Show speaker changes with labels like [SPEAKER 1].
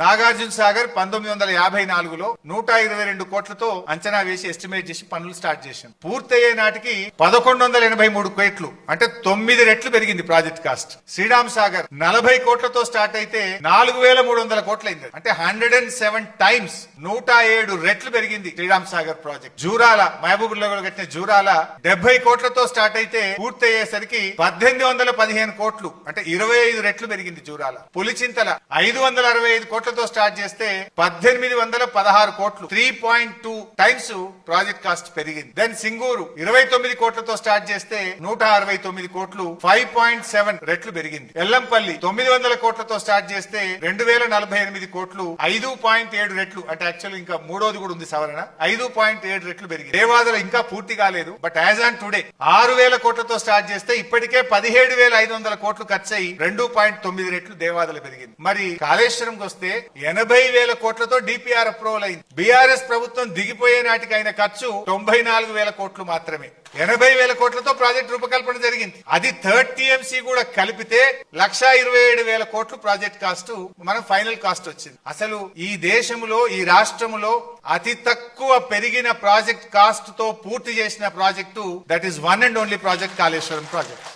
[SPEAKER 1] నాగార్జున సాగర్ 1954లో 122 కోట్లతో అంచనా వేసి ఎస్టిమేట్ చేసి పనులు స్టార్ట్ చేశాం. పూర్తయ్యే నాటికి 1183 కోట్లు అంటే 9 రెట్లు పెరిగింది ప్రాజెక్ట్ కాస్ట్. శ్రీరామ్ సాగర్ 40 కోట్లతో స్టార్ట్ అయితే 4300 కోట్లయింది. అంటే 107 టైమ్స్ 107 రెట్లు పెరిగింది శ్రీరామ్ సాగర్ ప్రాజెక్ట్. జూరాల మహబూబ్లో కట్టిన జూరాల 70 కోట్లతో స్టార్ట్ అయితే పూర్తయ్యేసరికి 1815 కోట్లు అంటే 25 రెట్లు పెరిగింది జూరాల. పులిచింతల 565 కోట్లతో స్టార్ట్ చేస్తే 1816 కోట్లు 3.2 టైమ్స్ ప్రాజెక్ట్ కాస్ట్ పెరిగింది. దెన్ సింగూరు 29 కోట్లతో స్టార్ట్ చేస్తే 169 కోట్లు 5.7 రెట్లు పెరిగింది. ఎల్లంపల్లి 900 కోట్లతో స్టార్ట్ చేస్తే 2048 కోట్లు 5.7 రెట్లు అంటే యాక్చువల్ ఇంకా మూడోది కూడా ఉంది సవరణ 5.7 రెట్లు పెరిగింది. దేవాదల ఇంకా పూర్తి కాలేదు బట్ యాజ్ ఆన్ టుడే 6000 కోట్లతో స్టార్ట్ చేస్తే ఇప్పటికే 17,500 కోట్లు ఖర్చు అయి 2.9 రెట్లు దేవాదల పెరిగింది. మరి కాళేశ్వరంకి వస్తే 80,000 కోట్లతో డిపిఆర్ అప్రూవల్ అయింది. బీఆర్ఎస్ ప్రభుత్వం దిగిపోయే నాటికి అయిన ఖర్చు 94,000 కోట్లు మాత్రమే. 80,000 కోట్లతో ప్రాజెక్ట్ రూపకల్పన జరిగింది. అది 3rd టీఎంసీ కూడా కలిపితే 1,27,000 కోట్లు ప్రాజెక్ట్ కాస్ట్ మనం ఫైనల్ కాస్ట్ వచ్చింది. అసలు ఈ దేశంలో ఈ రాష్ట్రంలో అతి తక్కువ పెరిగిన ప్రాజెక్ట్ కాస్ట్ తో పూర్తి చేసిన project that is one and only project Kaleshwaram project.